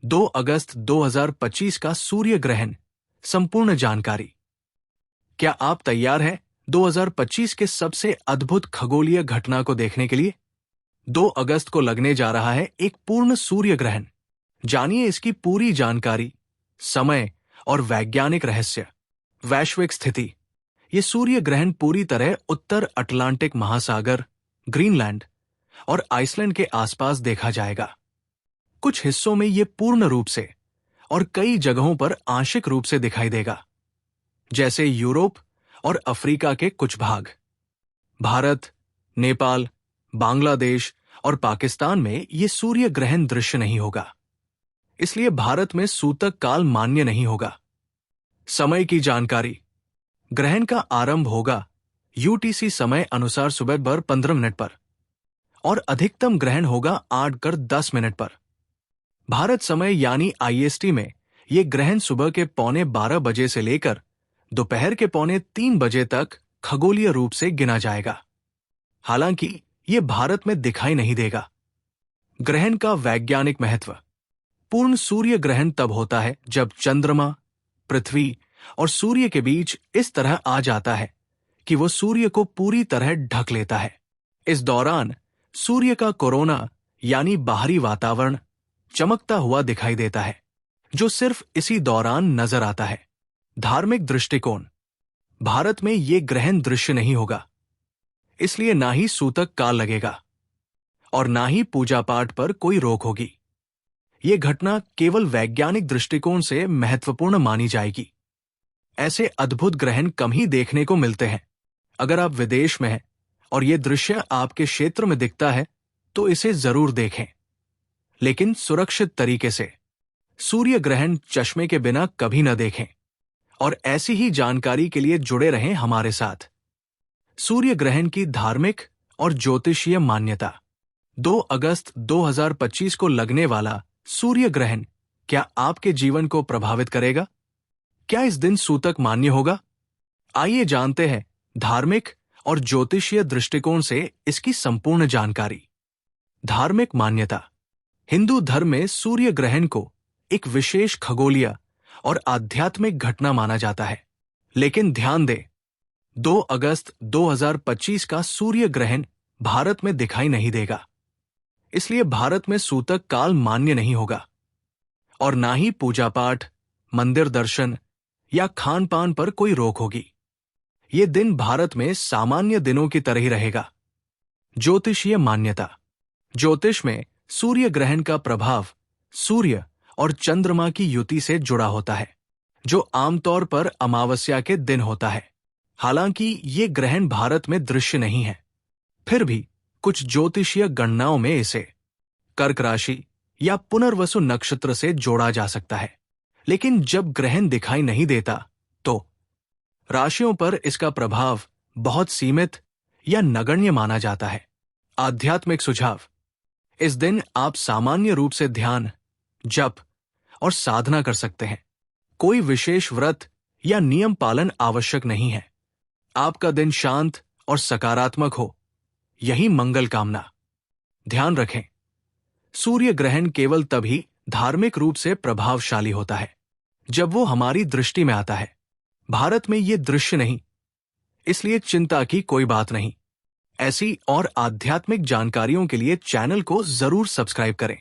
2 अगस्त 2025 का सूर्य ग्रहण संपूर्ण जानकारी। क्या आप तैयार हैं 2025 के सबसे अद्भुत खगोलीय घटना को देखने के लिए? 2 अगस्त को लगने जा रहा है एक पूर्ण सूर्य ग्रहण। जानिए इसकी पूरी जानकारी, समय और वैज्ञानिक रहस्य। वैश्विक स्थिति। ये सूर्य ग्रहण पूरी तरह उत्तर अटलांटिक महासागर, ग्रीनलैंड और आइसलैंड के आसपास देखा जाएगा। कुछ हिस्सों में ये पूर्ण रूप से और कई जगहों पर आंशिक रूप से दिखाई देगा, जैसे यूरोप और अफ्रीका के कुछ भाग। भारत, नेपाल, बांग्लादेश और पाकिस्तान में ये सूर्य ग्रहण दृश्य नहीं होगा, इसलिए भारत में सूतक काल मान्य नहीं होगा। समय की जानकारी। ग्रहण का आरंभ होगा यूटीसी समय अनुसार सुबह 15 पर और अधिकतम ग्रहण होगा 8:10 पर। भारत समय यानी आईएसटी में यह ग्रहण सुबह के 11:15 बजे से लेकर दोपहर के 3:45 बजे तक खगोलीय रूप से गिना जाएगा। हालांकि यह भारत में दिखाई नहीं देगा। ग्रहण का वैज्ञानिक महत्व। पूर्ण सूर्य ग्रहण तब होता है जब चंद्रमा, पृथ्वी और सूर्य के बीच इस तरह आ जाता है कि वो सूर्य को पूरी तरह ढक लेता है। इस दौरान सूर्य का कोरोना यानी बाहरी वातावरण चमकता हुआ दिखाई देता है, जो सिर्फ इसी दौरान नजर आता है। धार्मिक दृष्टिकोण। भारत में ये ग्रहण दृश्य नहीं होगा, इसलिए ना ही सूतक काल लगेगा और ना ही पूजा पाठ पर कोई रोक होगी। ये घटना केवल वैज्ञानिक दृष्टिकोण से महत्वपूर्ण मानी जाएगी। ऐसे अद्भुत ग्रहण कम ही देखने को मिलते हैं। अगर आप विदेश में हैं और ये दृश्य आपके क्षेत्र में दिखता है तो इसे जरूर देखें, लेकिन सुरक्षित तरीके से। सूर्य ग्रहण चश्मे के बिना कभी न देखें और ऐसी ही जानकारी के लिए जुड़े रहें हमारे साथ। सूर्य ग्रहण की धार्मिक और ज्योतिषीय मान्यता। 2 अगस्त 2025 को लगने वाला सूर्य ग्रहण क्या आपके जीवन को प्रभावित करेगा? क्या इस दिन सूतक मान्य होगा? आइए जानते हैं धार्मिक और ज्योतिषीय दृष्टिकोण से इसकी संपूर्ण जानकारी। धार्मिक मान्यता। हिंदू धर्म में सूर्य ग्रहण को एक विशेष खगोलीय और आध्यात्मिक घटना माना जाता है। लेकिन ध्यान दें, 2 अगस्त 2025 का सूर्य ग्रहण भारत में दिखाई नहीं देगा, इसलिए भारत में सूतक काल मान्य नहीं होगा और ना ही पूजा पाठ, मंदिर दर्शन या खान पान पर कोई रोक होगी। ये दिन भारत में सामान्य दिनों की तरह ही रहेगा। ज्योतिषीय मान्यता। ज्योतिष में सूर्य ग्रहण का प्रभाव सूर्य और चंद्रमा की युति से जुड़ा होता है, जो आमतौर पर अमावस्या के दिन होता है। हालांकि ये ग्रहण भारत में दृश्य नहीं है, फिर भी कुछ ज्योतिषीय गणनाओं में इसे कर्क राशि या पुनर्वसु नक्षत्र से जोड़ा जा सकता है। लेकिन जब ग्रहण दिखाई नहीं देता तो राशियों पर इसका प्रभाव बहुत सीमित या नगण्य माना जाता है। आध्यात्मिक सुझाव। इस दिन आप सामान्य रूप से ध्यान, जप और साधना कर सकते हैं। कोई विशेष व्रत या नियम पालन आवश्यक नहीं है। आपका दिन शांत और सकारात्मक हो, यही मंगल कामना। ध्यान रखें, सूर्य ग्रहण केवल तभी धार्मिक रूप से प्रभावशाली होता है जब वो हमारी दृष्टि में आता है। भारत में ये दृश्य नहीं, इसलिए चिंता की कोई बात नहीं। ऐसी और आध्यात्मिक जानकारियों के लिए चैनल को जरूर सब्सक्राइब करें।